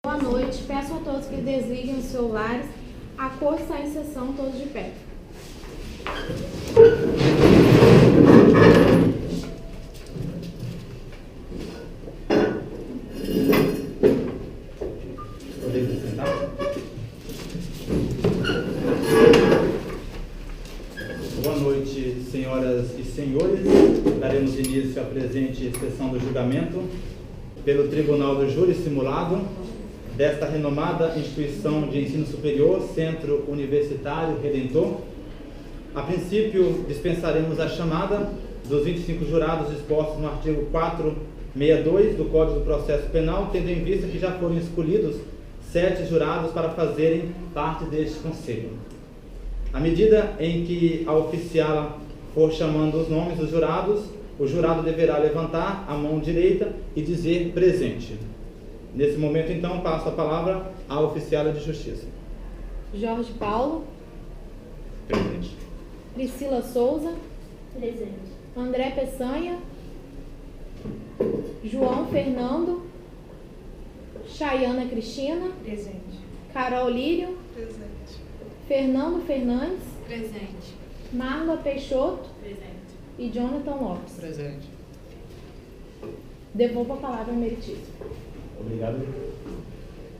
Boa noite. Peço a todos que desliguem os celulares. A corte está em sessão, todos de pé. Podemos sentar? Boa noite, senhoras e senhores. Daremos início à presente sessão do julgamento pelo Tribunal do Júri Simulado desta renomada instituição de ensino superior, Centro Universitário Redentor. A princípio, dispensaremos a chamada dos 25 jurados expostos no artigo 462 do Código do Processo Penal, tendo em vista que já foram escolhidos 7 jurados para fazerem parte deste conselho. À medida em que a oficiala for chamando os nomes dos jurados, o jurado deverá levantar a mão direita e dizer presente. Nesse momento, então, passo a palavra à oficiala de justiça. Jorge Paulo. Presente. Priscila Souza. Presente. André Peçanha. João Fernando. Chayana Cristina. Presente. Carol Lírio. Presente. Fernando Fernandes. Presente. Marla Peixoto. Presente. E Jonathan Lopes. Presente. Devolvo a palavra ao meritíssimo. Obrigado.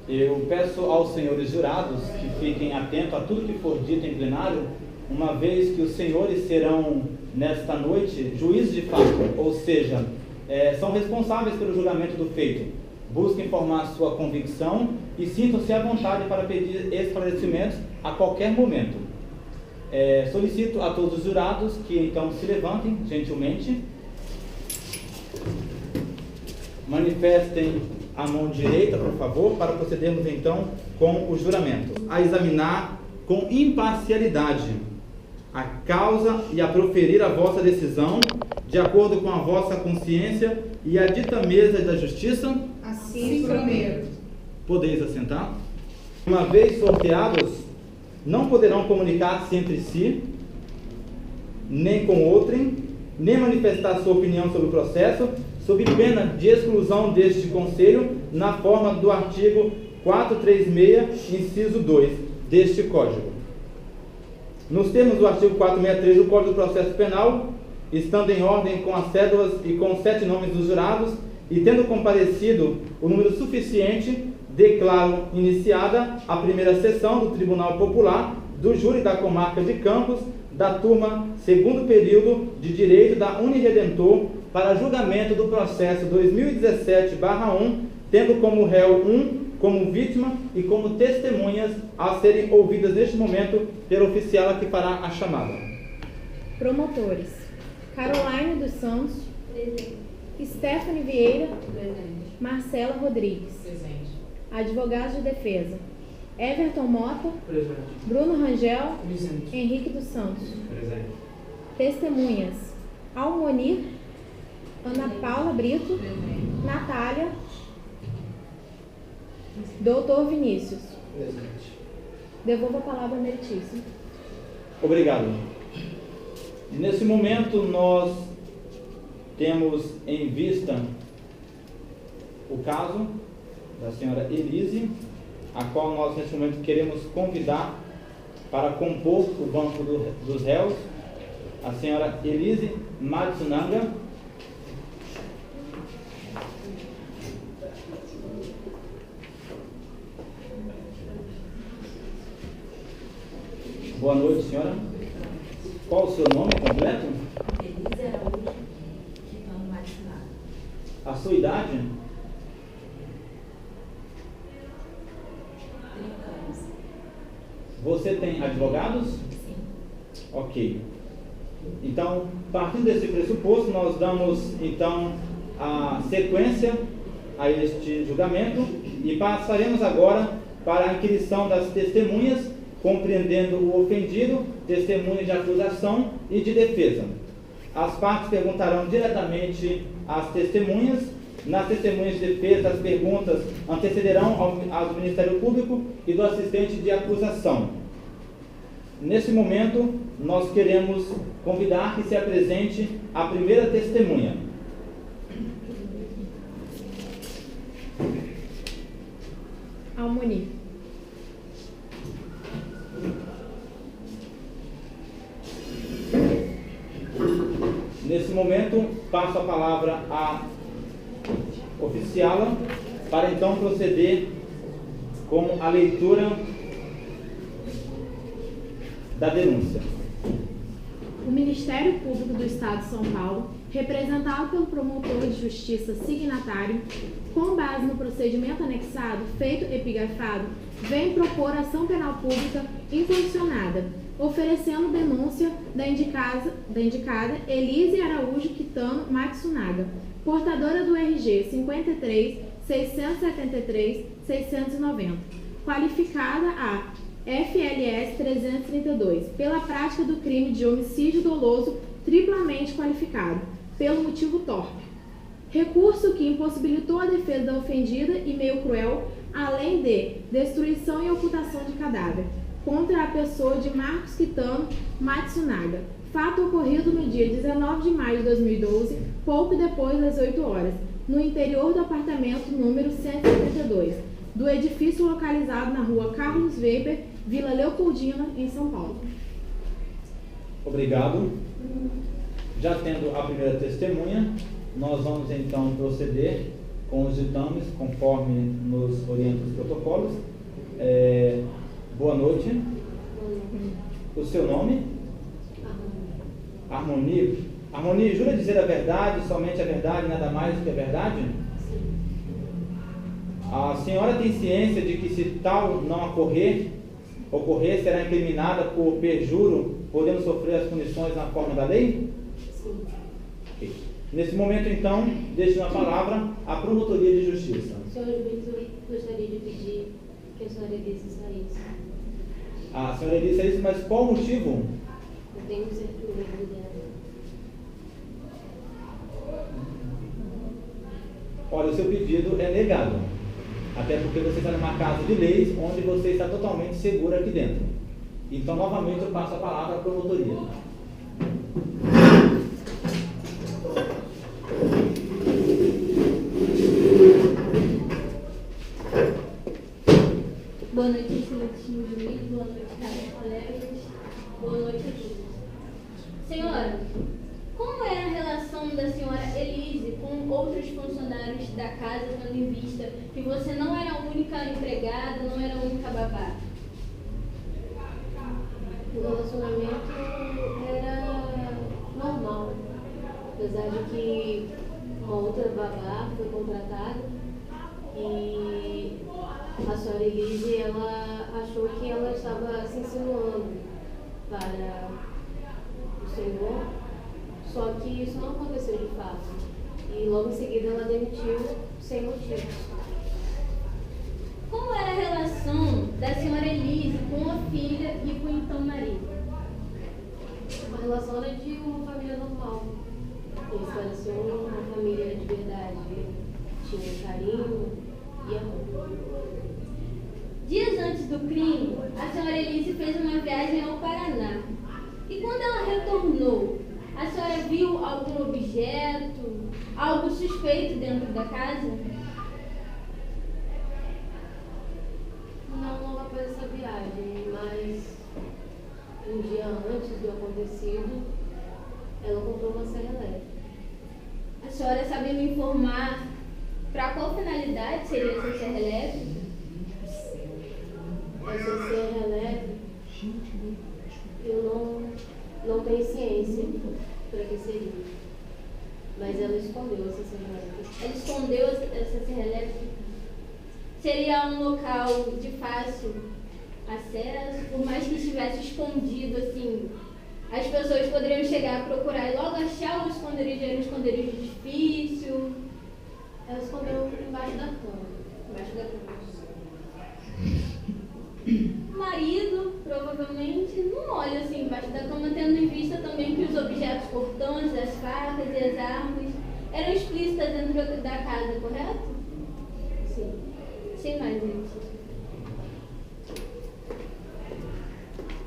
Eu peço aos senhores jurados que fiquem atentos a tudo que for dito em plenário, uma vez que os senhores serão, nesta noite, juízes de fato, ou seja, são responsáveis pelo julgamento do feito. Busquem formar sua convicção e sintam-se à vontade para pedir esclarecimentos a qualquer momento. Solicito a todos os jurados que então se levantem gentilmente, manifestem a mão direita, por favor, para procedermos então com o juramento. A examinar com imparcialidade a causa e a proferir a vossa decisão de acordo com a vossa consciência e a dita mesa da justiça. Assim prometo. Podeis assentar. Uma vez sorteados, não poderão comunicar-se entre si, nem com outrem, nem manifestar sua opinião sobre o processo, sob pena de exclusão deste Conselho, na forma do artigo 436, inciso 2, deste Código. Nos termos do artigo 463 do Código do Processo Penal, estando em ordem com as cédulas e com os 7 nomes dos jurados, e tendo comparecido o número suficiente, declaro iniciada a primeira sessão do Tribunal Popular do Júri da Comarca de Campos, da turma 2º período de Direito da Uniredentor, para julgamento do processo 2017/1, tendo como réu 1, como vítima e como testemunhas a serem ouvidas neste momento pela oficiala que fará a chamada. Promotores: Caroline dos Santos. Presente. Stephanie Vieira. Presente. Marcela Rodrigues. Presente. Advogados de defesa: Everton Mota. Presente. Bruno Rangel. Presente. Henrique dos Santos. Presente. Testemunhas: Almonir. Ana Paula Brito. Presente. Natália. Doutor Vinícius. Presente. Devolvo a palavra ao meritíssimo. Obrigado. Nesse momento, nós temos em vista o caso da senhora Elise, a qual nós, nesse momento, queremos convidar para compor o banco dos réus, a senhora Elise Matsunanga. Boa noite, senhora. Qual o seu nome completo? Elise Araújo, Quitano Matsunaga. A sua idade? 30 anos. Você tem advogados? Sim. Ok. Então, partindo desse pressuposto, nós damos, então, a sequência a este julgamento e passaremos agora para a inquirição das testemunhas, compreendendo o ofendido, testemunhas de acusação e de defesa. As partes perguntarão diretamente às testemunhas. Nas testemunhas de defesa, as perguntas antecederão ao do Ministério Público e do assistente de acusação. Nesse momento, nós queremos convidar que se apresente a primeira testemunha. Harmonia. Nesse momento, passo a palavra à oficiala para então proceder com a leitura da denúncia. O Ministério Público do Estado de São Paulo, representado pelo promotor de justiça signatário, com base no procedimento anexado, feito epigrafado, vem propor ação penal pública intencionada, oferecendo denúncia da indicada Elise Araújo Kitano Matsunaga, portadora do RG 53-673-690, qualificada a FLS 332, pela prática do crime de homicídio doloso triplamente qualificado, pelo motivo torpe. Recurso que impossibilitou a defesa da ofendida e meio cruel, além de destruição e ocultação de cadáver, contra a pessoa de Marcos Kitano Matsunaga. Fato ocorrido no dia 19 de maio de 2012, pouco depois das 8 horas, no interior do apartamento número 172, do edifício localizado na rua Carlos Weber, Vila Leopoldina, em São Paulo. Obrigado. Já tendo a primeira testemunha, nós vamos então proceder com os ditames, conforme nos orientam os protocolos. Boa noite. O seu nome? Harmonia. Harmonia, jura dizer a verdade, somente a verdade, nada mais do que a verdade? A senhora tem ciência de que se tal não ocorrer, será incriminada por perjuro, podendo sofrer as punições na forma da lei? Sim. Okay. Nesse momento, então, deixo a palavra à Promotoria de Justiça. Senhor juiz, eu gostaria de pedir que a senhora Elise saísse. A senhora Elise saísse, mas qual o motivo? Eu tenho certeza dela. Olha, o seu pedido é negado. Até porque você está numa casa de leis onde você está totalmente seguro aqui dentro. Então, novamente, eu passo a palavra à promotoria. Boa noite, excelentíssimo juiz. Boa noite, caros colegas. Boa noite a todos. Senhora, como era a relação da senhora Elise com outros funcionários da casa, tendo em vista que você não era a única empregada, não era a única babá? O relacionamento era normal, apesar de que uma outra babá foi contratada e a senhora Elise, ela achou que ela estava se insinuando para o senhor, só que isso não aconteceu de fato. E logo em seguida ela demitiu sem motivo. Como era a relação da senhora Elise com a filha e com o então marido? Uma relação era de uma família normal. Eles pareciam uma família de verdade. Tinha carinho e amor. Dias antes do crime, a senhora Elise fez uma viagem ao Paraná. E quando ela retornou, a senhora viu algum objeto, algo suspeito dentro da casa? Não após essa viagem, mas um dia antes do acontecido, ela comprou uma serra elétrica. A senhora sabe me informar para qual finalidade seria essa serra elétrica? Essa serra elétrica, eu não tenho ciência para que seria. Mas ela escondeu essa serra elétrica. Ela escondeu essa serra elétrica. Seria um local de fácil acesso, por mais que estivesse escondido, assim, as pessoas poderiam chegar a procurar e logo achar o esconderijo, era um esconderijo difícil. Ela escondeu embaixo da cama. O marido, provavelmente, não olha assim embaixo da cama, tendo em vista também que os objetos cortantes, as facas e as armas eram explícitas dentro da casa, correto? Sim. Sem mais, gente.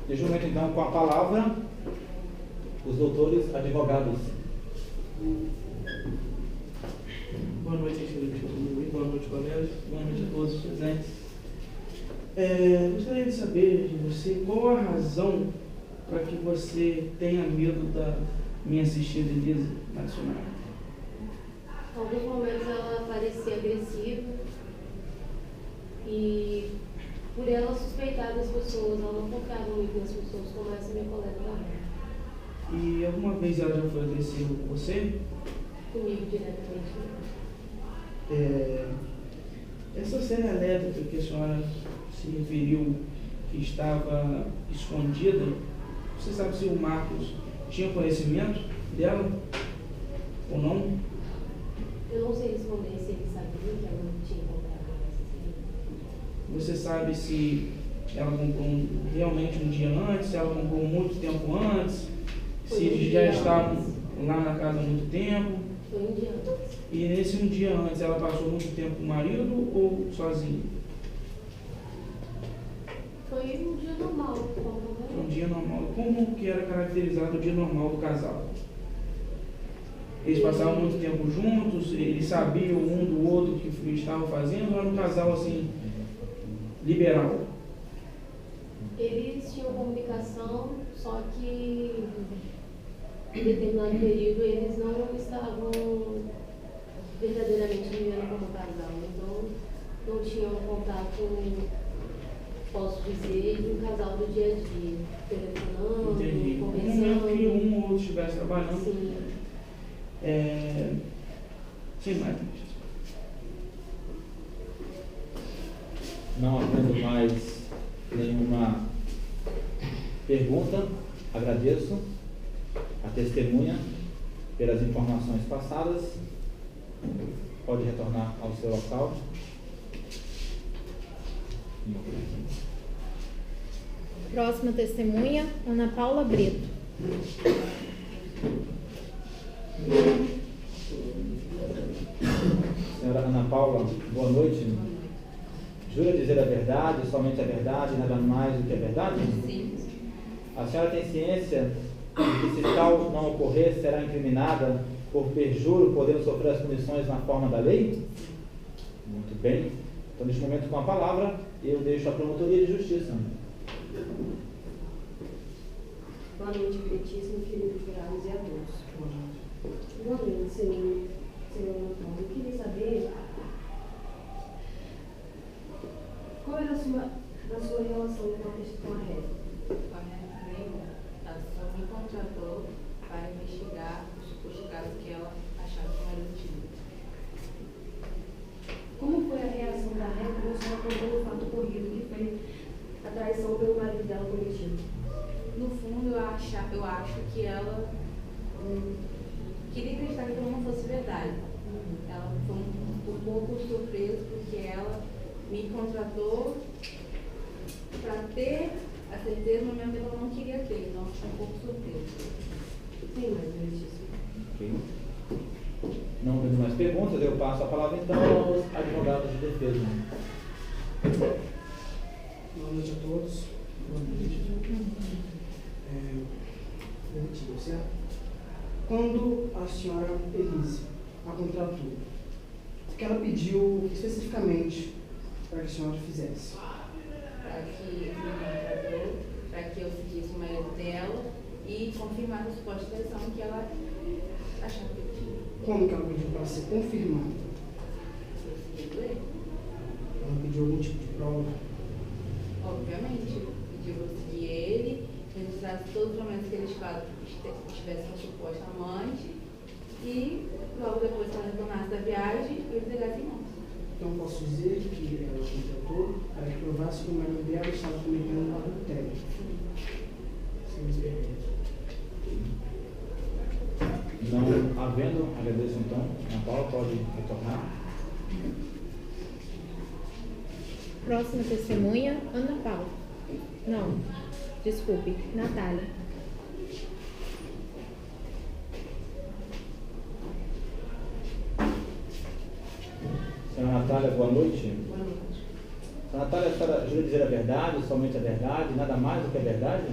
Deixa eu ver então com a palavra os doutores advogados. Boa noite, excelente. Boa noite, colegas. Boa noite a todos os presentes. Gostaria de saber de você qual a razão para que você tenha medo da minha assistida Elisa Nacional. Em alguns momentos ela parecia agressiva e por ela suspeitar das pessoas, ela não confiava muito nas pessoas, como essa minha colega também. E alguma vez ela já foi agressiva com você? Comigo diretamente. Essa cena elétrica que a senhora se referiu que estava escondida, você sabe se o Marcos tinha conhecimento dela ou não? Eu não sei responder se ele sabia que ela não tinha comprado essa. Você sabe se ela comprou realmente um dia antes, se ela comprou muito tempo antes, se eles já estavam lá na casa há muito tempo? Foi um dia antes. E nesse um dia antes ela passou muito tempo com o marido ou sozinha? Foi um dia normal, como Foi um dia normal. Como que era caracterizado o dia normal do casal? Eles passavam muito tempo juntos, eles sabiam um do outro o que estavam fazendo, ou era um casal assim, liberal? Eles tinham comunicação, só que em determinado período eles não estavam verdadeiramente vivendo como casal, então não tinham contato, posso dizer, de um casal do dia a dia, telefonando, Entendi. No conversando. momento que um ou outro estivesse trabalhando. Sim. Sem mais. Não havendo mais nenhuma pergunta, agradeço a testemunha pelas informações passadas. Pode retornar ao seu local. Próxima testemunha, Ana Paula Brito. Senhora Ana Paula, boa noite. Jura dizer a verdade, somente a verdade, nada mais do que a verdade? Sim. A senhora tem ciência de que se tal não ocorrer, será incriminada por perjuro, podendo sofrer as punições na forma da lei? Muito bem. Então, neste momento, com a palavra, eu deixo a Promotoria de Justiça. Boa noite, Petíssimo, queridos jurados e a todos. Boa noite, senhor Antônio. Eu queria saber qual era a sua relação com a ré. Ela só me contratou para investigar os supostos casos que ela achava que não eram antigos. Como foi a reação da ré quando a senhora contou o fato ocorrido, que foi a traição pelo marido dela cometido? No fundo, eu acho que ela queria acreditar que aquilo não fosse verdade. Ela foi um pouco surpresa porque ela me contratou para ter a certeza no momento que ela não queria ter, então eu fiquei um pouco surpresa. Sim, mas Petíssimo. Ok. Não tendo mais perguntas, eu passo a palavra então aos advogados de defesa. Boa noite a todos. Boa noite. Demitido, certo? Quando a senhora Elise a contratou, o que ela pediu especificamente para que a senhora fizesse? Para que me contratou, para que eu seguisse o marido dela e confirmasse a suposta traição que ela achava que eu tinha. Como que ela pediu para ser confirmada? Eu segui ele. Ela pediu algum tipo de prova? Obviamente, pediu para eu seguir ele, registrasse todos os momentos que eles estivessem com suposta amante e logo depois que ela retornasse da viagem, eu entregasse em mãos. Então posso dizer que ela contratou para que provasse que o marido dela estava cometendo um adultério. Sem desperder. Não havendo, agradeço então. Ana Paula, pode retornar. Próxima testemunha, Ana Paula. Não, desculpe, Natália. Senhora Natália, boa noite. Boa noite. Senhora Natália, a senhora jura dizer a verdade, somente a verdade, nada mais do que a verdade?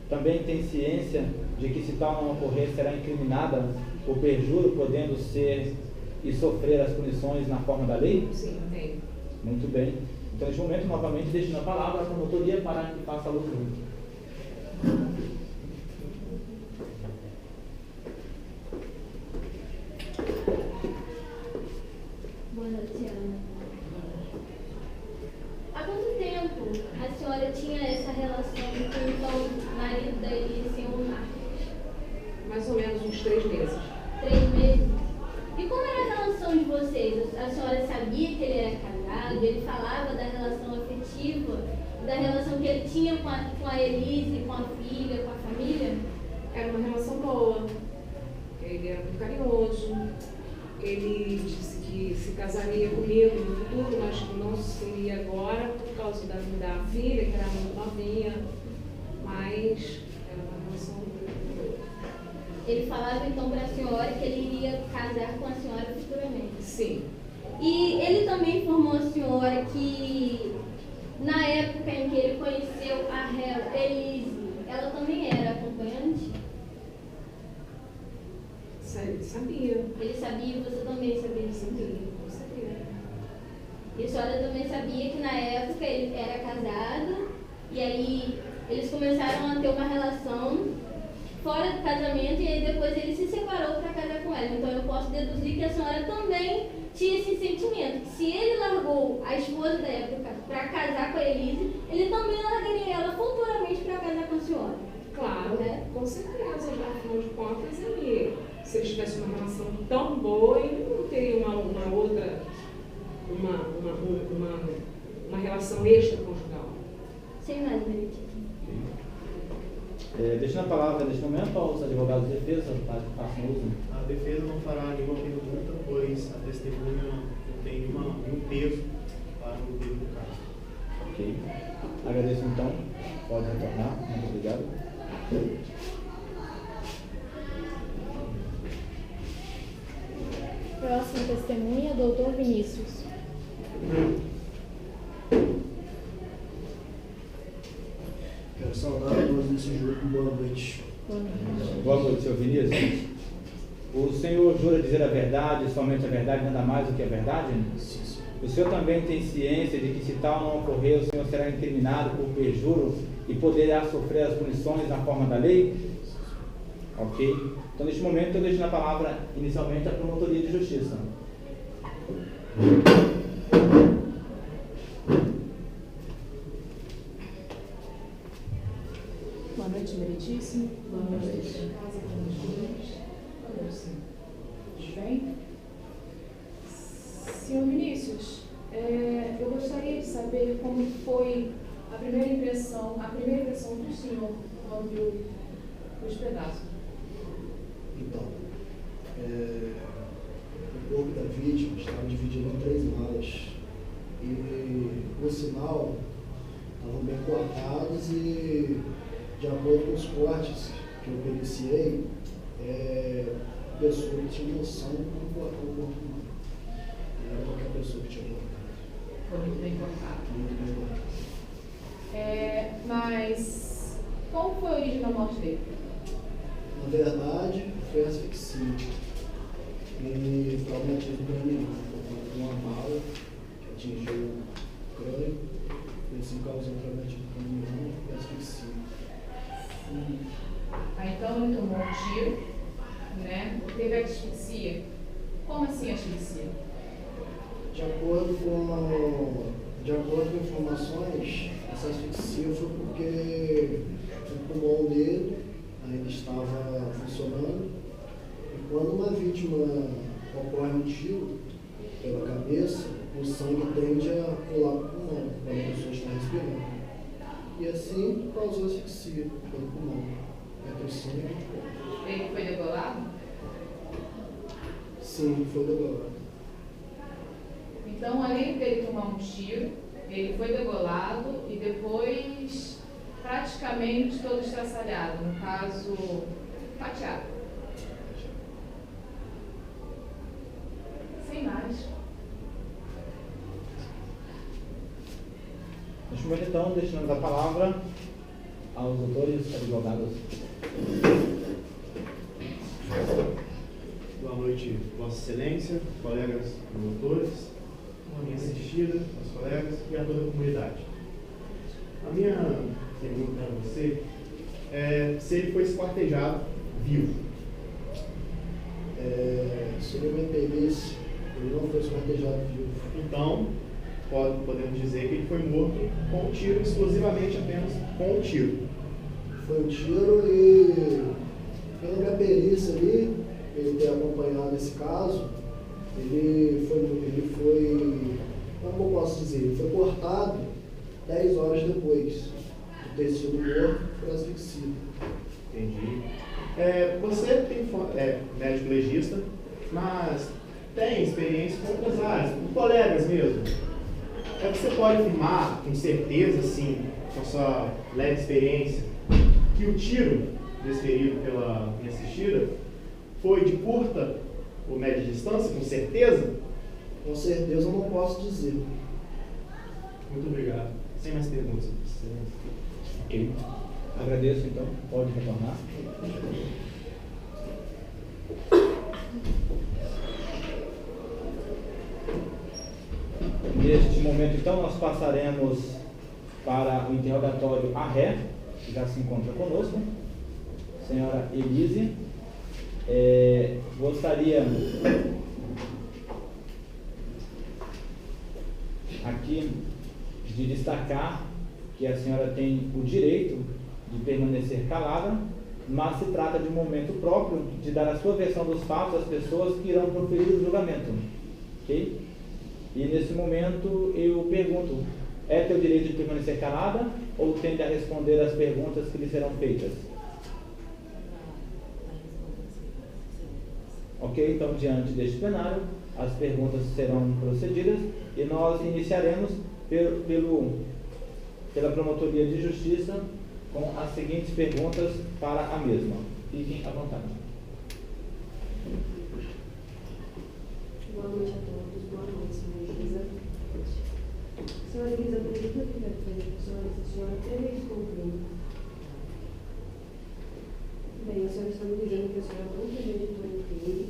Também tem ciência de que se tal não ocorrer, será incriminada por perjuro, podendo ser e sofrer as punições na forma da lei? Sim. Tem. Muito bem. Então, neste momento, novamente, deixando a palavra à promotoria para que faça a leitura. Boa noite, Ana. Há quanto tempo a senhora tinha essa relação com o então marido da Elise, senhor Marcos? Mais ou menos uns 3 meses. 3 meses? E como era a relação de vocês? A senhora sabia que ele era casado? Ele falava da relação afetiva, da relação que ele tinha com a Elise, com a filha, com a família? Era uma relação boa. Ele era muito carinhoso. Ele disse que se casaria comigo no futuro, mas que não seria agora por causa da filha, que era muito novinha. Mas era uma relação boa. Ele falava então para a senhora que ele iria casar com a senhora futuramente? Sim. E ele também informou a senhora que na época em que ele conheceu a Elise, ela também era acompanhante? Sabia. Ele sabia e você também sabia? Sabia. E a senhora também sabia que na época ele era casado e aí eles começaram a ter uma relação fora do casamento e aí depois ele se separou para casar com ela. Então eu posso deduzir que a senhora também tinha esse sentimento, que se ele largou a esposa da época para casar com a Elise, ele também largaria ela futuramente para casar com a senhora. Claro, com certeza, já afinal de contas, ele, se eles tivessem uma relação tão boa, ele não teria uma relação extraconjugal. Sem mais, Benedito. Deixando a palavra neste momento aos advogados de defesa, para que façam uso. A defesa não fará nenhuma pergunta, pois a testemunha não tem nenhum peso para o devido do caso. Ok. Agradeço então. Pode retornar. Muito obrigado. Próxima testemunha, doutor Vinícius. Quero saudar a todos desse jogo. Boa noite. Boa noite, senhor Vinícius. O senhor jura dizer a verdade, somente a verdade, nada mais do que a verdade? Sim, sim. O senhor também tem ciência de que se tal não ocorrer, o senhor será incriminado por perjúrio e poderá sofrer as punições na forma da lei? Ok. Então, neste momento, eu deixo na palavra, inicialmente, a promotoria de justiça. Boa noite, meritíssimo. Boa noite. Tudo bem? Senhor Vinícius, eu gostaria de saber como foi a primeira impressão do senhor quando viu os pedaços. Então, o corpo da vítima estava dividido em 3 malas. E, por sinal, estavam bem cortados e, de acordo com os cortes que eu periciei, a pessoa que tinha noção de como cortar o corpo humano. Não era qualquer pessoa que tinha cortado. Foi muito bem cortado. Muito bem cortado. Mas qual foi a origem da morte dele? Na verdade, foi asfixia e traumatismo craniano, uma bala que atingiu o crânio, e assim causou traumatismo craniano e asfixia. Então ele tomou um tiro, né? Teve asfixia. Como assim asfixia? De acordo com informações, essa asfixia foi porque o pulmão dele ainda estava funcionando, e quando uma vítima ocorre um tiro pela cabeça, o sangue tende a pular para o pulmão, quando a pessoa está respirando. E assim causou asfixia pelo pulmão, entre o sangue e o corpo. Ele foi degolado? Sim, foi degolado. Então, além dele tomar um tiro, ele foi degolado e depois praticamente todo estraçalhado, no caso, fatiado. Sem mais. Neste momento, então, deixando a palavra aos doutores advogados. Boa noite, Vossa Excelência, colegas promotores. a minha assistida, aos colegas e a toda a comunidade. A minha pergunta para você é se ele foi esquartejado vivo. Segundo a minha perícia, ele não foi esquartejado vivo. Então, podemos dizer que ele foi morto com um tiro, exclusivamente apenas com um tiro. Foi um tiro e, pela minha perícia ali, ele ter acompanhado esse caso, ele foi, como eu posso dizer, ele foi cortado 10 horas depois de ter sido morto por asfixia. Entendi. Você é médico legista, mas tem experiência com outras áreas, com colegas mesmo. Você pode afirmar com certeza, assim, com sua leve experiência, que o tiro desferido pela minha assistida foi de curta ou média distância, com certeza? Com certeza eu não posso dizer. Muito obrigado. Sem mais perguntas. Ok. Agradeço, então. Pode retornar. Neste momento, então, nós passaremos para o interrogatório a ré, que já se encontra conosco. Senhora Elise, gostaria aqui de destacar que a senhora tem o direito de permanecer calada, mas se trata de um momento próprio de dar a sua versão dos fatos às pessoas que irão proferir o julgamento. Ok? E nesse momento eu pergunto, é teu direito de permanecer calada ou tende a responder às perguntas que lhe serão feitas? Ok, então diante deste plenário, as perguntas serão procedidas e nós iniciaremos pela Promotoria de Justiça com as seguintes perguntas para a mesma. Fiquem à vontade. Boa noite a todos. Boa noite, senhora Elisa. Senhora Elisa, a pergunta que eu quero fazer para a senhora, se a senhora teve isso concluído. Bem, a senhora está me dizendo que a senhora não premeditou o crime,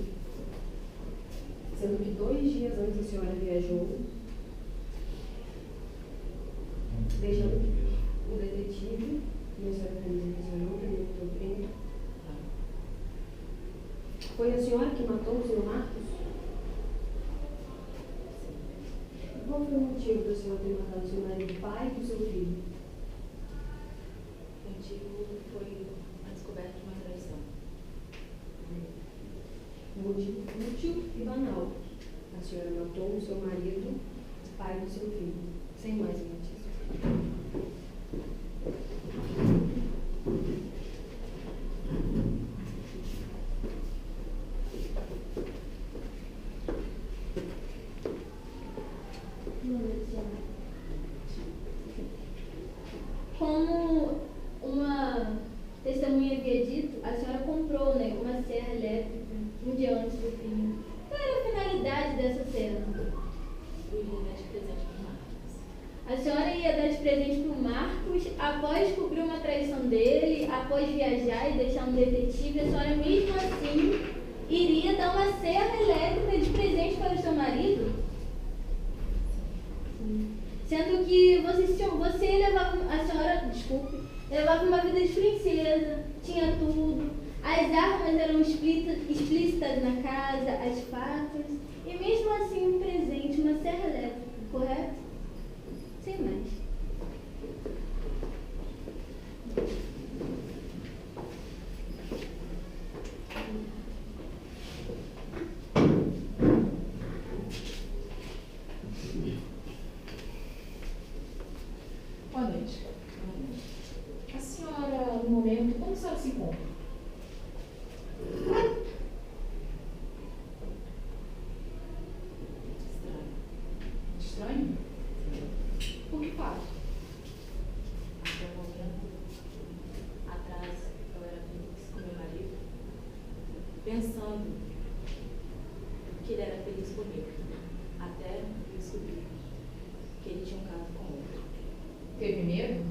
sendo que 2 dias antes a senhora viajou, deixando o detetive, e a senhora está dizendo que a senhora não premeditou o crime. Foi a senhora que matou o senhor Marcos? Qual foi o motivo da senhora ter matado o seu marido, pai e o seu filho? O motivo foi a descoberta de uma traição. Motivo útil e banal. A senhora matou o seu marido, pai do seu filho. Sem mais motivos. Como uma testemunha havia dito, a senhora comprou, né, uma serra elétrica um dia antes do crime. Qual era a finalidade dessa serra? Eu ia dar de presente para o Marcos. A senhora ia dar de presente para o Marcos após descobrir uma traição dele, após viajar e deixar um detetive. A senhora mesmo assim iria dar uma serra elétrica de presente para o seu marido? Sendo que você levava, a senhora, desculpe, levava uma vida de princesa, tinha tudo, as armas eram explícitas na casa, as facas, e mesmo assim um presente, uma serra elétrica, correto? Sem mais. Boa noite. A senhora, no momento, como a senhora se encontra? Estranho? Por que fato? Até um momento atrás, eu era feliz com meu marido, pensando que ele era feliz comigo, até eu descobrir que ele tinha um caso com outro. Teve medo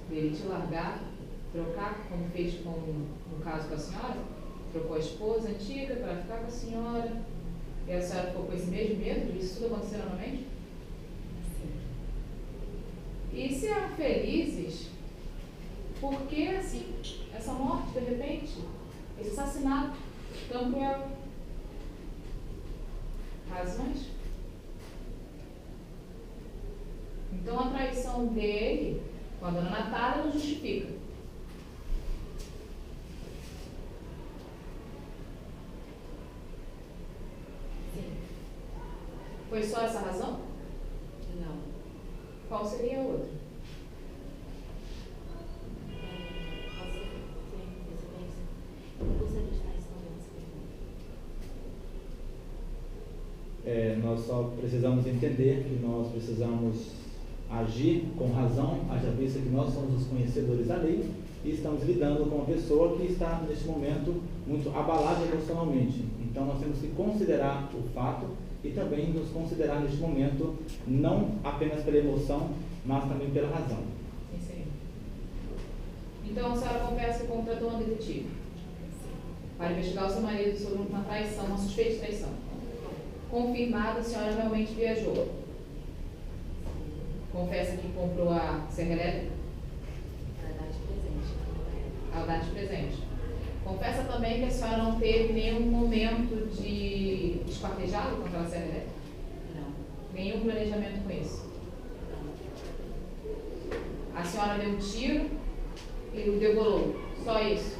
dele te largar, trocar, como fez no caso com a senhora? Trocou a esposa antiga para ficar com a senhora, e a senhora ficou com esse mesmo medo disso tudo acontecer novamente? E se eram felizes, por que assim, essa morte, de repente, esse assassinato tão cruel? Razões? Então a traição dele com a dona Natália não justifica. Sim. Foi só essa razão? Não. Qual seria a outra? Nós só precisamos entender que nós precisamos agir com razão, haja vista que nós somos os conhecedores da lei e estamos lidando com uma pessoa que está, neste momento, muito abalada emocionalmente. Então, nós temos que considerar o fato e também nos considerar, neste momento, não apenas pela emoção, mas também pela razão. Sim. Então, a senhora confessa que contratou um detetive para investigar o seu marido sobre uma traição, uma suspeita de traição. Confirmada, a senhora realmente viajou. Confessa que comprou a serra elétrica? A dar de presente. Confessa também que a senhora não teve nenhum momento de esquartejá-lo com aquela serra elétrica? Não. Nenhum planejamento com isso? Não. A senhora deu um tiro e o degolou? Só isso?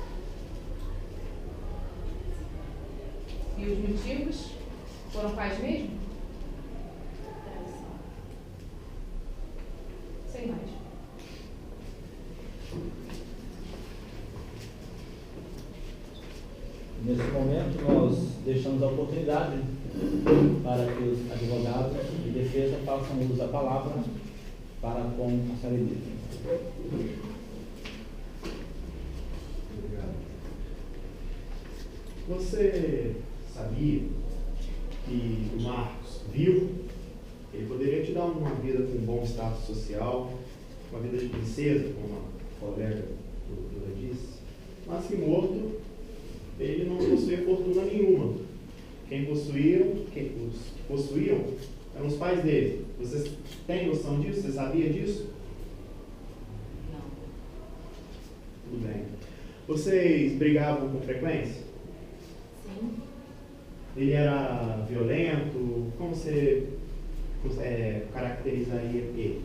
E os motivos foram quais mesmo? Traição. Sem mais. Nesse momento, nós deixamos a oportunidade para que os advogados de defesa façam uso da palavra para com a senhora Elisa. Você sabia que o Marcos, vivo, ele poderia te dar uma vida com um bom status social, uma vida de princesa, como a colega doutora disse, mas que morto, ele não possuía fortuna nenhuma. Quem os possuíam eram os pais dele. Você tem noção disso? Você sabia disso? Não. Tudo bem. Vocês brigavam com frequência? Sim. Ele era violento? Como você caracterizaria ele?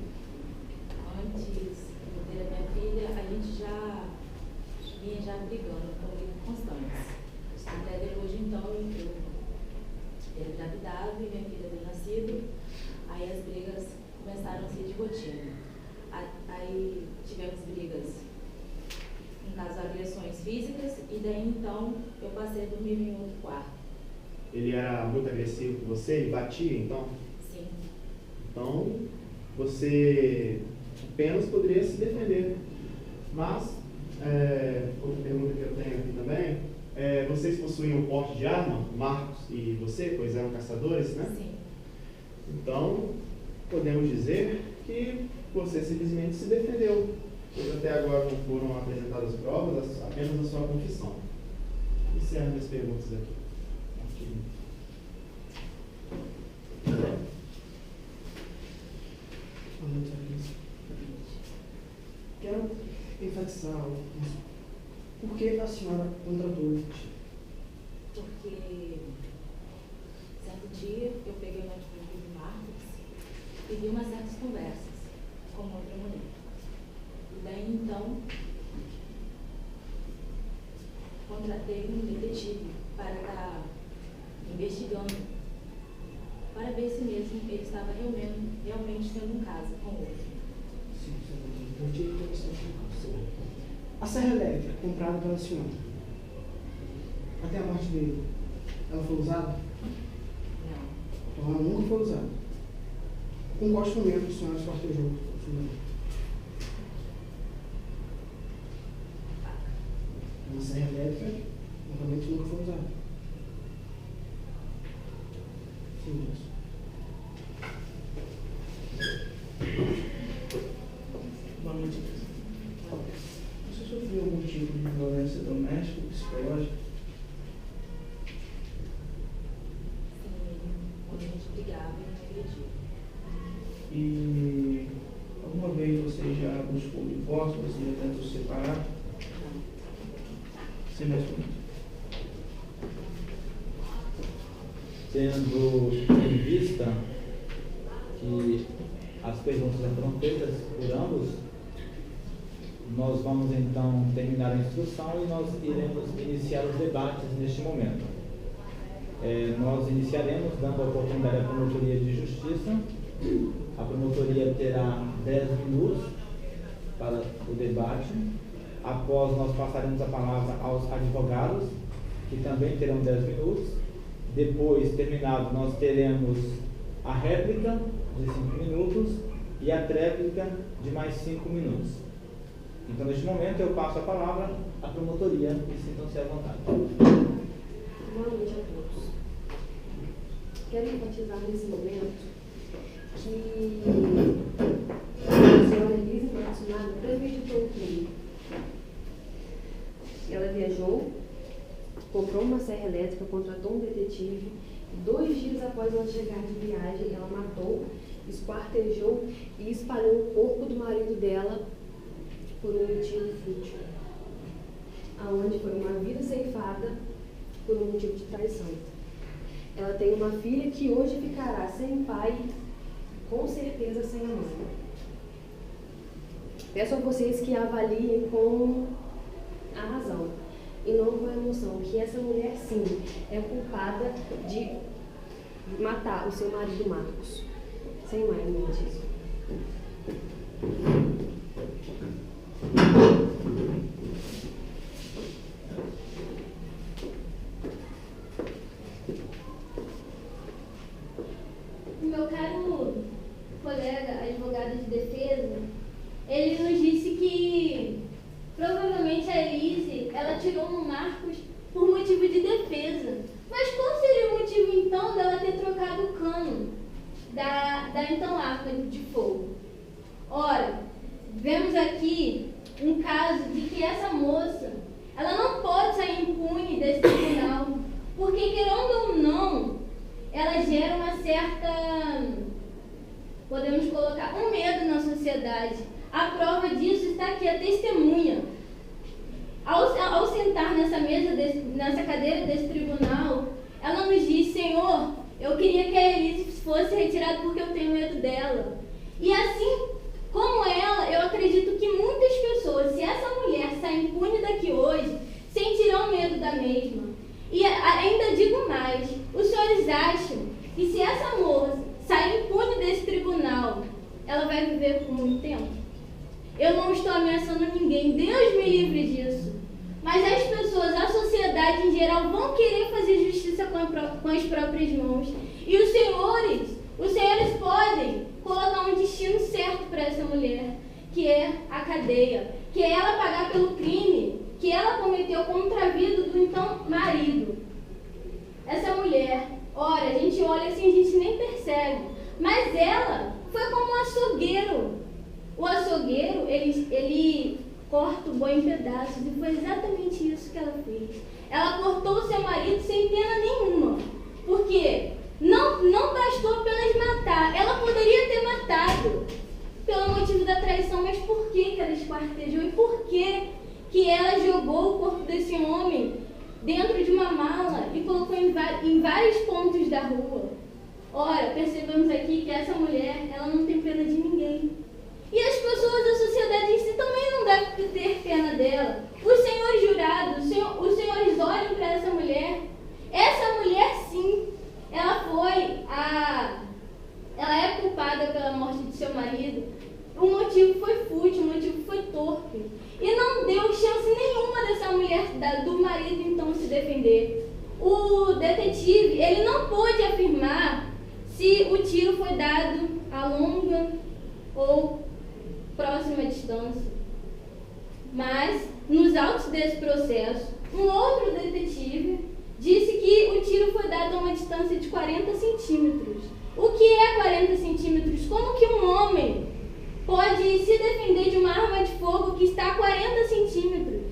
Antes de ter a minha filha, a gente já vinha brigando com constantes. Até depois de então eu era engravidado e minha filha havia nascido, aí as brigas começaram a ser de rotina. Aí tivemos brigas, no caso agressões físicas, e daí então eu passei a dormir em outro quarto. Ele era muito agressivo com você? Ele batia então? Sim. Então, você apenas poderia se defender. Mas, outra pergunta que eu tenho aqui também, vocês possuíam porte de arma, Marcos e você, pois eram caçadores, né? Sim. Então, podemos dizer que você simplesmente se defendeu, pois até agora não foram apresentadas provas, apenas a sua confissão. Encerro minhas perguntas aqui. Quero enfatizar algo. Por que a senhora contratou o detetive? Porque certo dia eu peguei o notebook do Marcos e vi umas certas conversas com outra mulher. E daí então contratei um detetive para estar investigando, para ver se mesmo ele estava realmente tendo um caso com outro. Sim, senhora. A serra elétrica comprada pela senhora, até a morte dele, ela foi usada? Não. Então ela nunca foi usada. Com qual instrumento a senhora esquartejou o fundador? Uma serra elétrica, normalmente nunca foi usada. Sim, isso. Boa noite. Você sofreu algum tipo de violência doméstica, psicológica? Sim, quando a gente brigava, ele me agredia. E algum Alguma vez você já buscou o divórcio, você já tentou se separar? Você me responde. Tendo em vista que as perguntas já foram feitas por ambos, nós vamos então terminar a instrução e nós iremos iniciar os debates neste momento. Nós iniciaremos dando a oportunidade à Promotoria de Justiça. A promotoria terá 10 minutos para o debate. Após, nós passaremos a palavra aos advogados, que também terão 10 minutos. Depois, terminado, nós teremos a réplica de 5 minutos e a tréplica de mais 5 minutos. Então, neste momento, eu passo a palavra à promotoria e sintam-se à vontade. Boa noite a todos. Quero enfatizar nesse momento que a senhora Elise Matsunaga premeditou o crime. Ela viajou, comprou uma serra elétrica, contratou um detetive. 2 dias após ela chegar de viagem, ela matou, esquartejou e espalhou o corpo do marido dela por um motivo fútil, aonde foi uma vida ceifada por um motivo de traição. Ela tem uma filha que hoje ficará sem pai, com certeza sem a mãe. Peço a vocês que avaliem com a razão e não com a emoção, que essa mulher sim é culpada de matar o seu marido Marcos. Sem mais disso. Meu caro colega advogado de defesa, ele nos disse que provavelmente a Elise, ela tirou no Marcos por motivo de defesa. Mas qual seria o motivo então dela ter trocado o cano da então arma de fogo? Ora, vemos aqui um caso de que essa moça, ela não pode sair impune desse tribunal, porque querendo ou não, ela gera uma certa, podemos colocar, um medo na sociedade. A prova disso está aqui, a testemunha. Ao sentar nessa mesa, nessa cadeira desse tribunal, ela nos diz: Senhor, eu queria que a Elise fosse retirada porque eu tenho medo dela. E assim como ela, eu acredito que muitas pessoas, se essa mulher sair impune daqui hoje, sentirão medo da mesma. E ainda digo mais, os senhores acham que se essa moça sair impune desse tribunal, ela vai viver por muito tempo? Eu não estou ameaçando ninguém, Deus me livre disso. Mas as pessoas, a sociedade em geral, vão querer fazer justiça com as próprias mãos. E os senhores podem colocar um destino certo para essa mulher, que é a cadeia, que é ela pagar pelo crime que ela cometeu contra a vida do então marido. Essa mulher, ora, a gente olha assim, a gente nem percebe, mas ela foi como um açougueiro. O açougueiro, ele corta o boi em pedaços, e foi exatamente isso que ela fez. Ela cortou o seu marido sem pena nenhuma, porque não bastou apenas matar, ela poderia ter matado pelo motivo da traição, mas por que ela esquartejou e por que ela jogou o corpo desse homem dentro de uma mala e colocou em vários pontos da rua? Ora, percebemos aqui que essa mulher, ela não tem pena de ninguém. E as pessoas da sociedade em si também não devem ter pena dela. Os senhores jurados, os senhores olham para essa mulher. Essa mulher, sim, ela é culpada pela morte de seu marido. O motivo foi fútil, o motivo foi torpe. E não deu chance nenhuma dessa mulher, do marido, então, se defender. O detetive, ele não pôde afirmar se o tiro foi dado a longa ou próxima distância. Mas, nos autos desse processo, um outro detetive disse que o tiro foi dado a uma distância de 40 centímetros. O que é 40 centímetros? Como que um homem pode se defender de uma arma de fogo que está a 40 centímetros?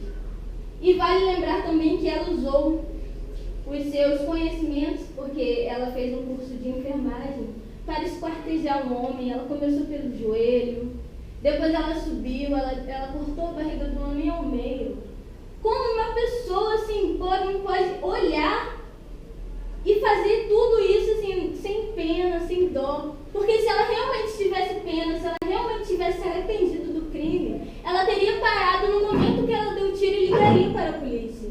E vale lembrar também que ela usou os seus conhecimentos, porque ela fez um curso de enfermagem, para esquartejar um homem. Ela começou pelo joelho, Depois ela subiu, ela cortou a barriga do homem ao meio. Como uma pessoa assim pode olhar e fazer tudo isso assim, sem pena, sem dó? Porque se ela realmente tivesse pena, se ela realmente tivesse se arrependido do crime, ela teria parado no momento que ela deu o tiro e ligaria para a polícia.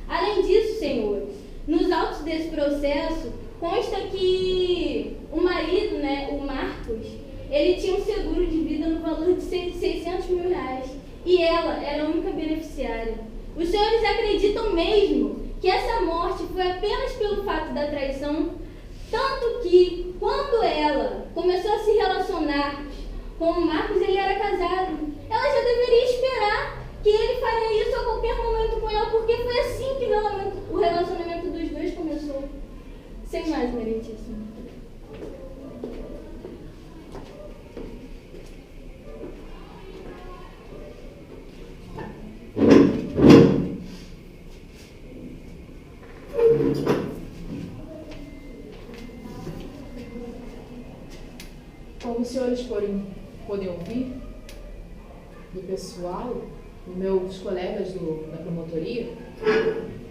Além disso, senhores, nos autos desse processo, consta que o marido, o Marcos, ele tinha um seguro de vida no valor de 600 mil reais. E ela era a única beneficiária. Os senhores acreditam mesmo que essa morte foi apenas pelo fato da traição? Tanto que, quando ela começou a se relacionar com o Marcos, ele era casado. Ela já deveria esperar que ele faria isso a qualquer momento com ela, porque foi assim que o relacionamento dos dois começou. Sem mais, meritíssimo. Como os senhores podem ouvir do pessoal, dos meus colegas da promotoria,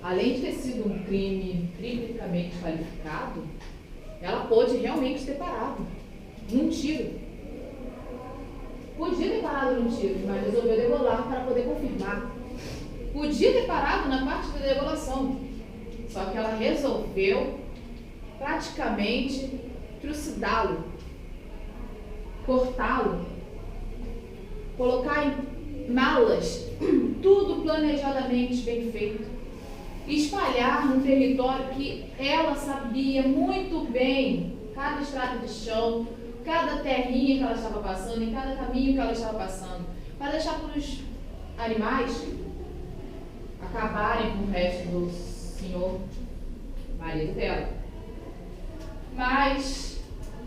além de ter sido um crime triplicamente qualificado, ela pôde realmente ter parado num tiro. Podia ter parado num tiro, mas resolveu degolar para poder confirmar. Podia ter parado na parte da degolação, só que ela resolveu praticamente trucidá-lo, cortá-lo, colocar em malas, tudo planejadamente bem feito, espalhar num território que ela sabia muito bem, cada estrada de chão, cada terrinha que ela estava passando, em cada caminho que ela estava passando, para deixar para os animais acabarem com o resto do senhor marido dela. Mas,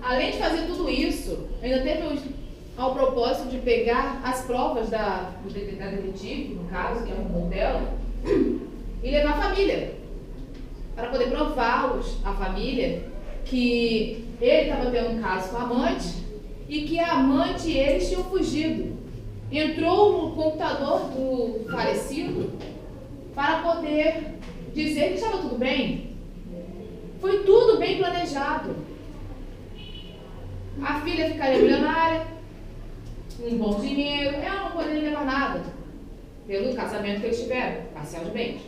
além de fazer tudo isso, ainda teve ao propósito de pegar as provas da detetive, no caso, que é o irmão dela, e levar a família, para poder prová-los, a família, que ele estava tendo um caso com a amante e que a amante e eles tinham fugido. Entrou no computador do falecido para poder dizer que estava tudo bem. Foi tudo bem planejado. A filha ficaria milionária, um bom dinheiro, ela não poderia levar nada pelo casamento que eles tiveram, parcial de bens.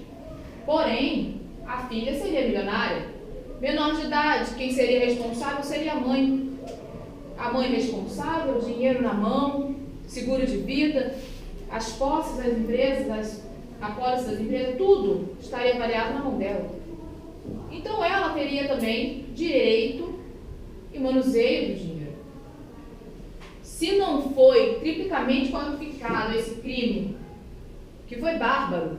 Porém, a filha seria milionária, menor de idade, quem seria responsável seria a mãe. A mãe responsável, dinheiro na mão, seguro de vida, as posses das empresas, a pólice das empresas, tudo estaria avaliado na mão dela. Então ela teria também direito e manuseio do dinheiro. Se não foi triplicamente qualificado esse crime, que foi bárbaro,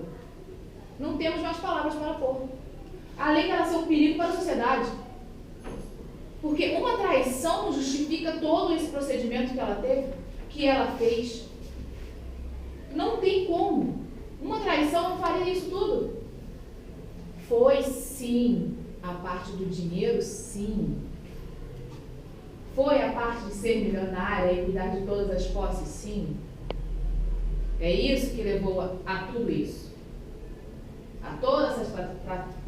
não temos mais palavras para pôr. Além de ela ser um perigo para a sociedade. Porque uma traição não justifica todo esse procedimento que ela teve, que ela fez. Não tem como. Uma traição não faria isso tudo. Foi sim a parte do dinheiro, sim. Foi a parte de ser milionária e cuidar de todas as posses, sim. É isso que levou a tudo isso. A toda essa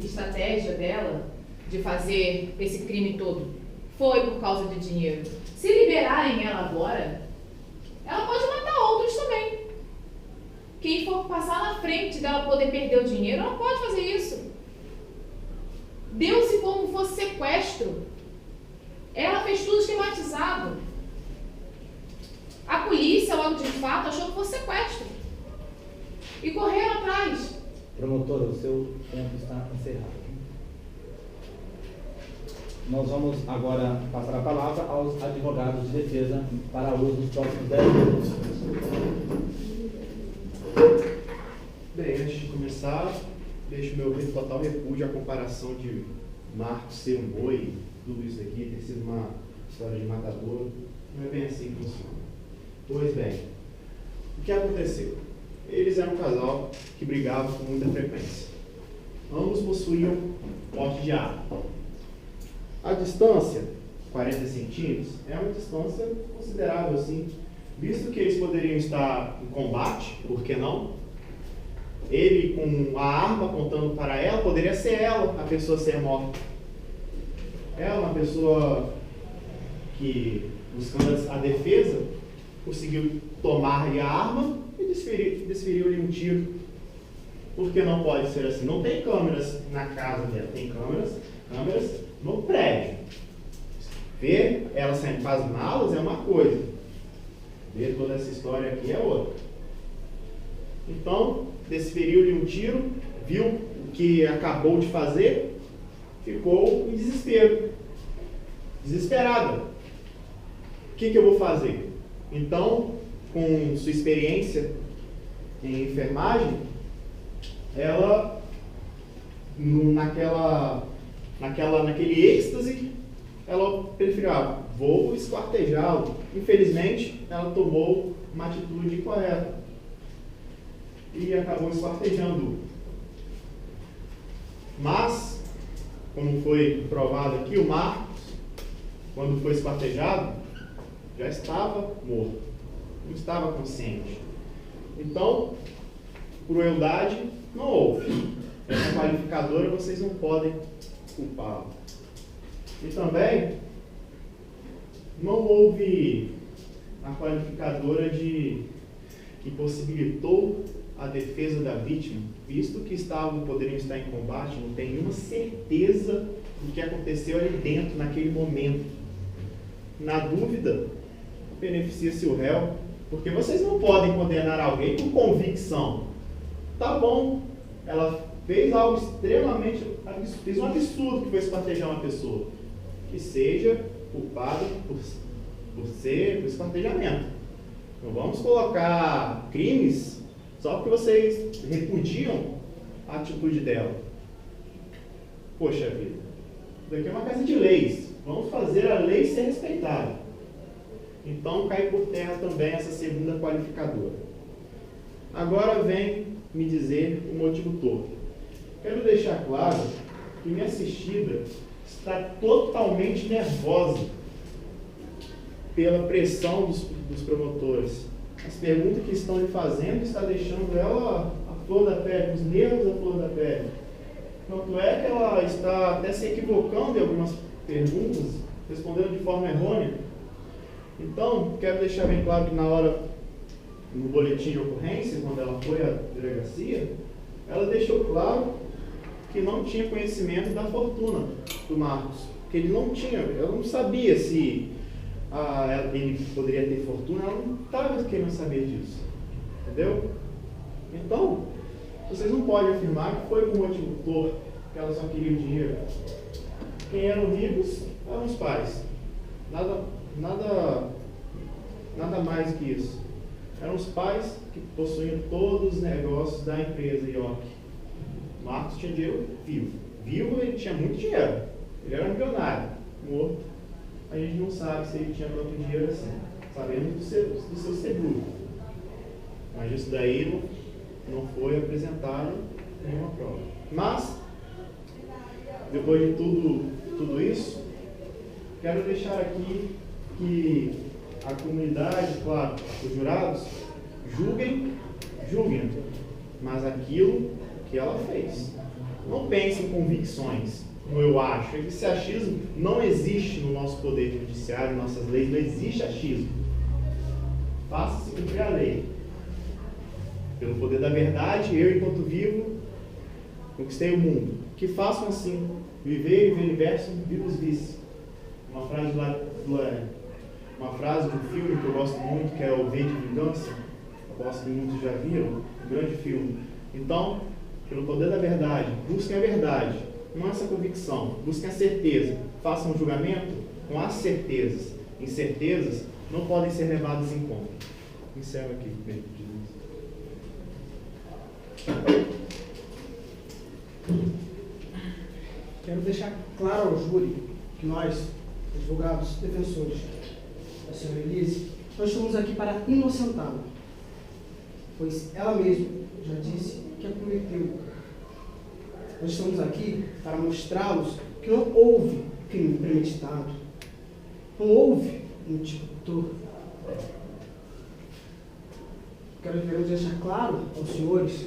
estratégia dela de fazer esse crime todo. Foi por causa de dinheiro. Se liberarem ela agora, ela pode matar outros também. Quem for passar na frente dela poder perder o dinheiro, ela pode fazer isso. Deu-se como fosse sequestro. Ela fez tudo esquematizado. A polícia, logo de fato, achou que fosse sequestro. E correram atrás. Promotora, o seu tempo está encerrado. Nós vamos agora passar a palavra aos advogados de defesa para uso dos próximos 10 minutos. Bem, antes de começar, deixo meu total repúdio à comparação de Marcos ser um boi, tudo isso aqui ter sido uma história de matador. Não é bem assim que funciona. Pois bem, o que aconteceu? Eles eram um casal que brigava com muita frequência. Ambos possuíam porte de arma. A distância, 40 centímetros, é uma distância considerável, assim, Visto que eles poderiam estar em combate, por que não? Ele com a arma apontando para ela, poderia ser ela a pessoa a ser morta. Ela, uma pessoa que, buscando a defesa, conseguiu tomar-lhe a arma e desferiu-lhe um tiro. Por que não pode ser assim? Não tem câmeras na casa dela, tem câmeras no prédio. Ver ela saindo com as malas é uma coisa, ver toda essa história aqui é outra. Então, desferiu-lhe um tiro, viu o que acabou de fazer, ficou em desespero, desesperada. O que eu vou fazer? Então, com sua experiência em enfermagem, ela, naquele êxtase, ela preferiu, vou esquartejá-lo. Infelizmente, ela tomou uma atitude incorreta e acabou esquartejando-o. Mas, como foi provado aqui, o Marcos, quando foi esquartejado, já estava morto, não estava consciente. Então, crueldade não houve. Essa qualificadora vocês não podem culpá-la. E também não houve a qualificadora que possibilitou a defesa da vítima, visto que poderiam estar em combate, não tem nenhuma certeza do que aconteceu ali dentro, naquele momento. Na dúvida, beneficia-se o réu, porque vocês não podem condenar alguém por convicção. Tá bom, ela fez algo extremamente absurdo, fez um absurdo que foi esquartejar uma pessoa, que seja culpada por esquartejamento. Não vamos colocar crimes só porque vocês repudiam a atitude dela. Poxa vida, isso daqui é uma casa de leis, vamos fazer a lei ser respeitada. Então cai por terra também essa segunda qualificadora. Agora vem me dizer o motivo todo. Quero deixar claro que minha assistida está totalmente nervosa pela pressão dos promotores. As perguntas que estão lhe fazendo está deixando ela a flor da pele, os nervos à flor da pele. Tanto é que ela está até se equivocando em algumas perguntas, respondendo de forma errônea. Então, quero deixar bem claro que na hora, no boletim de ocorrência, quando ela foi à delegacia, ela deixou claro que não tinha conhecimento da fortuna do Marcos. Que ele não tinha, ela não sabia se ele poderia ter fortuna, ela não estava querendo saber disso. Entendeu? Então, vocês não podem afirmar que foi por motivo torto, que ela só queria o dinheiro. Quem eram ricos eram os pais. Nada mais que isso. Eram os pais que possuíam todos os negócios da empresa IOC. Marcos tinha dinheiro vivo. Vivo, ele tinha muito dinheiro. Ele era milionário. Morto, a gente não sabe se ele tinha tanto dinheiro assim. Sabemos do seu seguro. Mas isso daí não foi apresentado em nenhuma prova. Mas, depois de tudo isso, quero deixar aqui que a comunidade, claro, os jurados, julguem, mas aquilo que ela fez. Não pense em convicções, como eu acho. Esse achismo não existe no nosso poder judiciário, em nossas leis, não existe achismo. Faça-se cumprir a lei. Pelo poder da verdade, eu, enquanto vivo, conquistei o mundo. Que façam assim, viver e ver universo, vivos vice. Uma frase de um filme que eu gosto muito, que é o V de Vingança. Eu gosto que muitos já viram, um grande filme. Então, pelo poder da verdade, busquem a verdade, não essa convicção, busquem a certeza. Façam um julgamento com as certezas. Incertezas não podem ser levadas em conta. Encerro aqui. Quero deixar claro ao júri que nós, advogados, defensores da senhora Elise, nós estamos aqui para inocentá-la, pois ela mesma já disse que a cometeu. Nós estamos aqui para mostrá-los que não houve crime premeditado, não houve motivo torto. queremos deixar claro aos senhores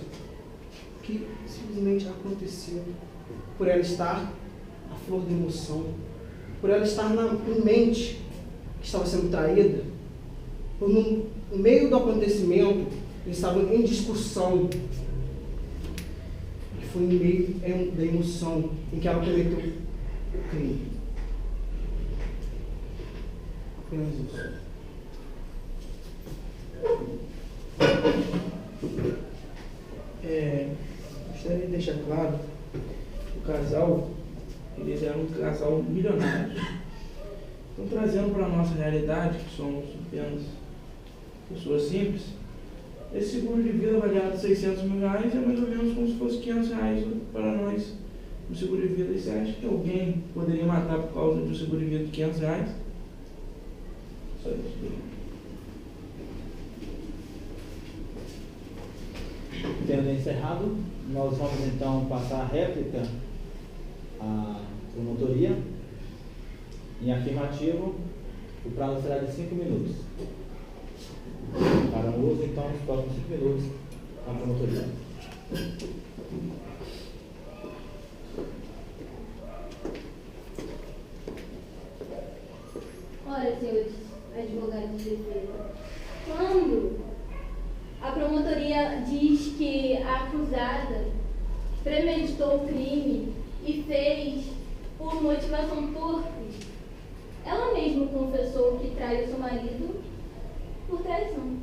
que simplesmente aconteceu por ela estar à flor da emoção, por ela estar na mente que estava sendo traída, por no meio do acontecimento eles estavam em discussão, e foi no meio da emoção em que ela cometeu o crime. Apenas isso. Gostaria de deixar claro que o casal, eles eram um casal milionário. Então, trazendo para a nossa realidade, que somos apenas pessoas simples, esse seguro de vida avaliado de R$600 mil é mais ou menos como se fosse R$500 para nós no seguro de vida. E você acha que alguém poderia matar por causa de um seguro de vida de R$500? Só isso. Tendo encerrado, nós vamos então passar a réplica à promotoria. Em afirmativo, o prazo será de 5 minutos. Para o uso, então, nos próximos 5 minutos, a promotoria. Olha, senhores advogados de defesa, quando a promotoria diz que a acusada premeditou o crime e fez por motivação torpe, ela mesma confessou que traiu seu marido por traição.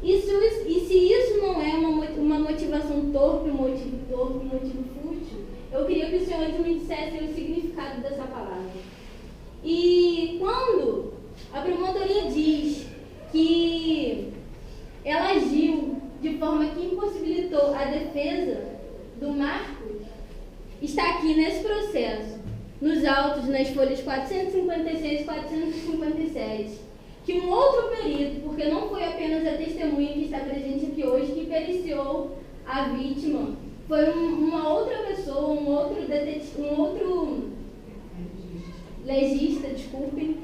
E se isso não é uma motivação torpe, um motivo fútil, eu queria que os senhores me dissessem o significado dessa palavra. E quando a promotoria diz que ela agiu de forma que impossibilitou a defesa do Marcos, está aqui nesse processo, nos autos, nas folhas 456 e 457, que um outro perito, porque não foi apenas a testemunha que está presente aqui hoje, que periciou a vítima, foi uma outra pessoa, um outro legista, desculpem,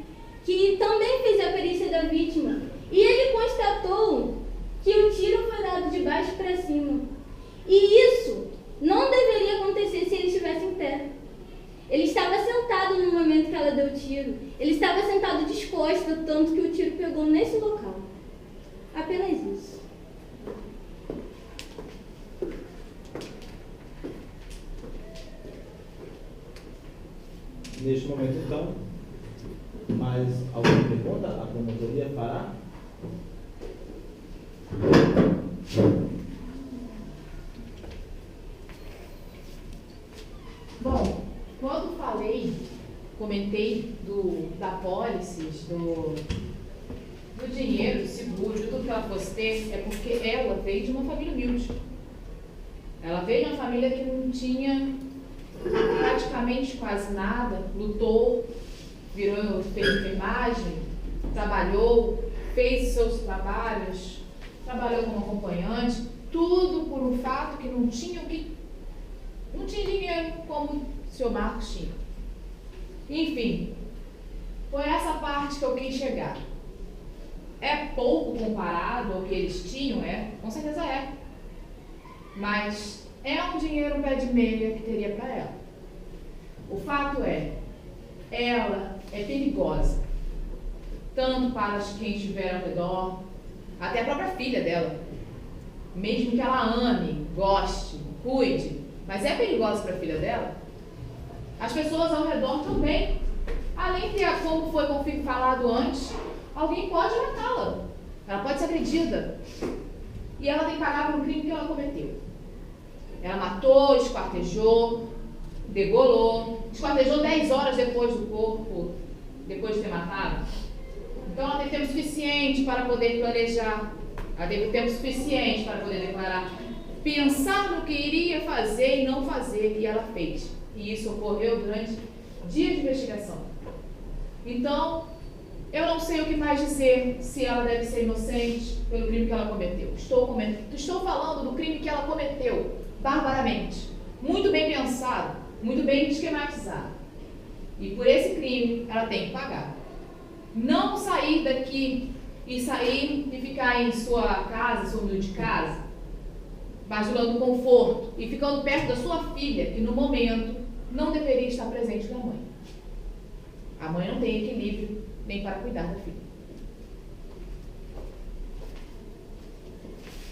que também fez a perícia da vítima. E ele constatou que o tiro foi dado de baixo para cima. E isso não deveria acontecer se ele estivesse em pé. Ele estava sentado no momento que ela deu o tiro. Ele estava sentado disposto, tanto que o tiro pegou nesse local. Apenas isso. Neste momento, então, mais alguma pergunta? A promotoria fará? Bom, quando comentei da pólice, do dinheiro, do seguro, de tudo que ela fosse ter, é porque ela veio de uma família humilde. Ela veio de uma família que não tinha praticamente quase nada, lutou, fez enfermagem, trabalhou, fez seus trabalhos, trabalhou como acompanhante, tudo por um fato que não tinha dinheiro como o senhor Marcos tinha. Enfim, foi essa parte que eu quis chegar. É pouco comparado ao que eles tinham? Com certeza é. Mas é um dinheiro pé de meia que teria para ela. O fato ela é perigosa, tanto para quem estiver ao redor, até a própria filha dela. Mesmo que ela ame, goste, cuide, mas é perigosa para a filha dela. As pessoas ao redor também. Além de, como foi falado antes, alguém pode matá-la. Ela pode ser agredida. E ela tem que pagar por um crime que ela cometeu. Ela matou, esquartejou, degolou, esquartejou 10 horas depois do corpo, depois de ter matado. Então ela tem tempo suficiente para poder planejar. Ela teve tempo suficiente para poder declarar, pensar no que iria fazer e não fazer, e ela fez. E isso ocorreu durante dias de investigação. Então, eu não sei o que mais dizer, se ela deve ser inocente pelo crime que ela cometeu. Estou falando do crime que ela cometeu, barbaramente. Muito bem pensado, muito bem esquematizado. E por esse crime, ela tem que pagar. Não sair daqui e sair e ficar em sua casa, sua humilde casa, bajulando conforto e ficando perto da sua filha, que no momento não deveria estar presente da mãe. A mãe não tem equilíbrio nem para cuidar da filha.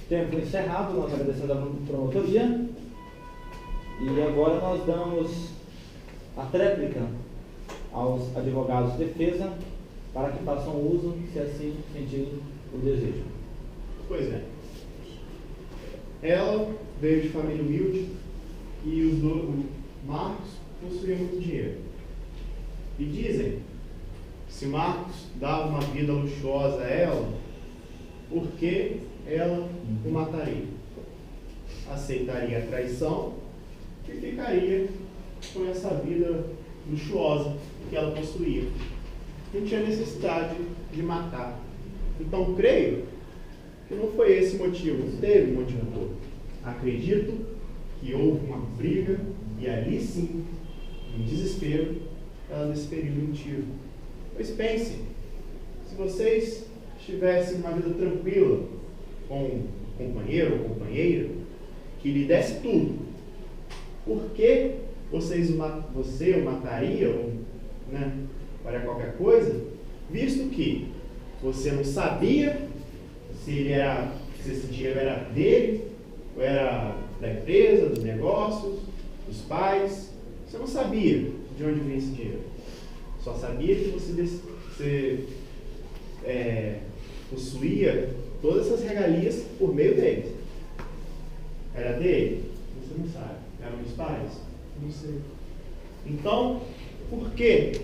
Tempo encerrado, nós agradecemos a promotoria e agora nós damos a tréplica aos advogados de defesa para que façam uso, se assim sentir o desejo. Pois é. Ela veio de família humilde e o Marcos possuía muito dinheiro. E dizem, se Marcos dava uma vida luxuosa a ela, por que ela o mataria? Aceitaria a traição e ficaria com essa vida luxuosa que ela possuía. Não tinha necessidade de matar. Então, creio que não foi esse motivo, não teve motivo todo. Acredito que houve uma briga e ali sim, em desespero, ela desferiu um tiro. Pois pense, se vocês tivessem uma vida tranquila com um companheiro ou companheira que lhe desse tudo, por que você o mataria ou, para qualquer coisa, visto que você não sabia se esse dinheiro era dele, ou era da empresa, dos negócios, dos pais. Você não sabia de onde vinha esse dinheiro. Só sabia que você possuía todas essas regalias por meio deles. Era dele? Você não sabe. Eram dos pais? Não sei. Então, por que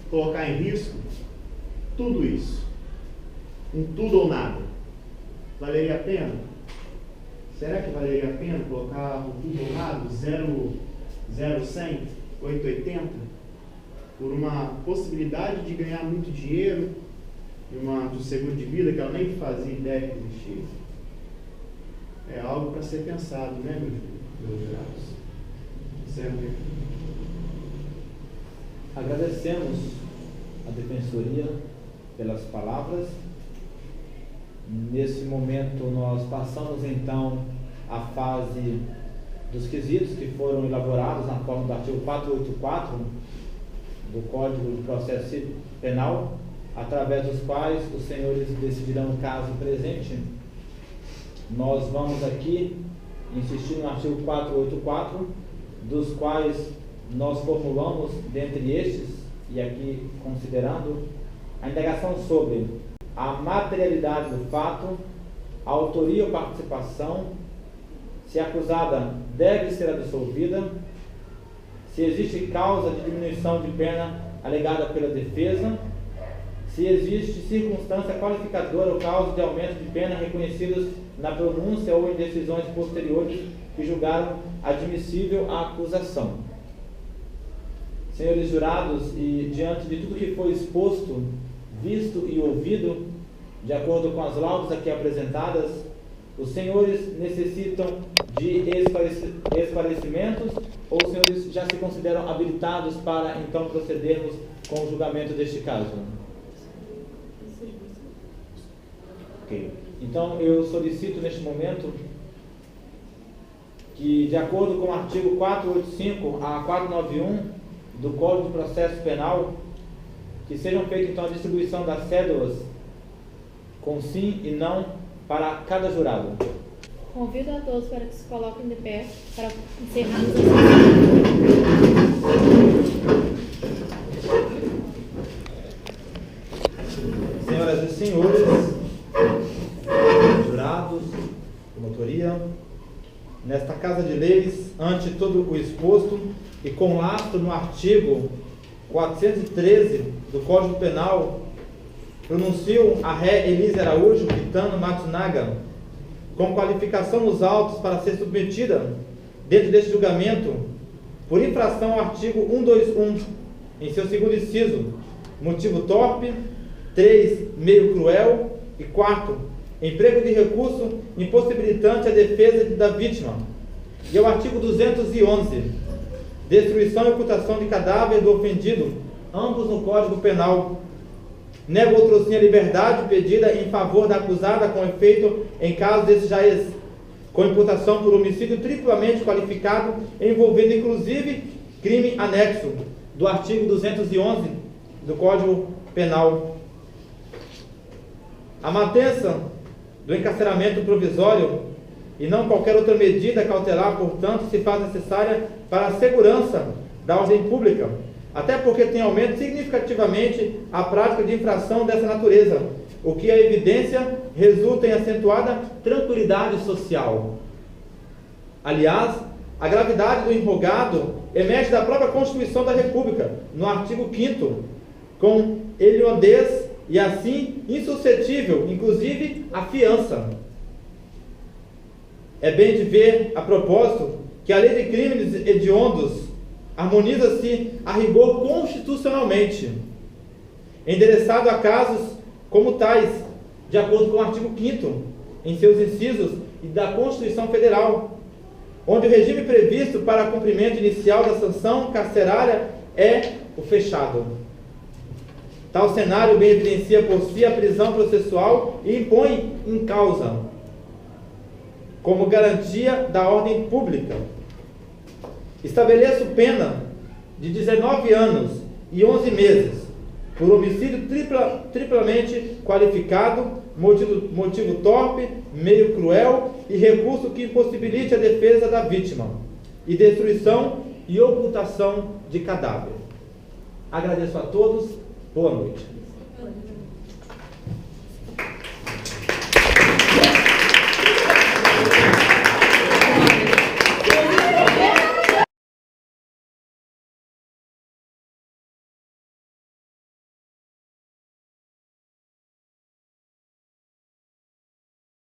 colocar em risco tudo isso? Um tudo ou nada? Valeria a pena? Será que valeria a pena colocar um tudo ou nada, 0,100, 8,80, por uma possibilidade de ganhar muito dinheiro e do seguro de vida que ela nem fazia ideia que existia? É algo para ser pensado, né, meus jurados? Certo? Agradecemos a Defensoria pelas palavras. Nesse momento nós passamos então à fase dos quesitos que foram elaborados na forma do artigo 484 do Código de Processo Penal, através dos quais os senhores decidirão o caso presente. Nós vamos aqui insistir no artigo 484, dos quais nós formulamos, dentre estes, e aqui considerando, a indagação sobre a materialidade do fato, a autoria ou participação, se a acusada deve ser absolvida, se existe causa de diminuição de pena alegada pela defesa, se existe circunstância qualificadora ou causa de aumento de pena reconhecidos na pronúncia ou em decisões posteriores que julgaram admissível a acusação. Senhores jurados, e diante de tudo que foi exposto, visto e ouvido, de acordo com as laudas aqui apresentadas, os senhores necessitam de esclarecimentos ou os senhores já se consideram habilitados para então procedermos com o julgamento deste caso? Ok. Então eu solicito neste momento que, de acordo com o artigo 485 a 491 do Código de Processo Penal, que sejam feitas então a distribuição das cédulas com sim e não para cada jurado. Convido a todos para que se coloquem de pé para encerrarmos a sessão. Senhoras e senhores, jurados, promotoria, nesta Casa de Leis, ante todo o exposto e com lastro no artigo 413 do Código Penal, pronuncio a ré Elise Araújo Kitano Matsunaga, com qualificação nos autos para ser submetida, dentro deste julgamento, por infração ao artigo 121, em seu segundo inciso, motivo torpe, 3, meio cruel, e 4, emprego de recurso impossibilitante a defesa da vítima, e ao artigo 211, destruição e ocultação de cadáver do ofendido, ambos no Código Penal. nega ou trouxinha a liberdade pedida em favor da acusada com efeito em caso desse já com imputação por homicídio triplamente qualificado, envolvendo inclusive crime anexo do artigo 211 do Código Penal. A mantença do encarceramento provisório e não qualquer outra medida cautelar, portanto, se faz necessária para a segurança da ordem pública, até porque tem aumento significativamente a prática de infração dessa natureza, o que a evidência resulta em acentuada tranquilidade social. Aliás, a gravidade do enrogado emerge da própria Constituição da República, no artigo 5º, com heliondez e assim insuscetível, inclusive, a fiança. É bem de ver, a propósito, que a lei de crimes hediondos harmoniza-se a rigor constitucionalmente, endereçado a casos como tais, de acordo com o artigo 5º, em seus incisos, e da Constituição Federal, onde o regime previsto para cumprimento inicial da sanção carcerária é o fechado. Tal cenário bem evidencia por si a prisão processual e impõe em causa, como garantia da ordem pública. Estabeleço pena de 19 anos e 11 meses por homicídio triplamente qualificado, motivo torpe, meio cruel e recurso que impossibilite a defesa da vítima, e destruição e ocultação de cadáver. Agradeço a todos. Boa noite.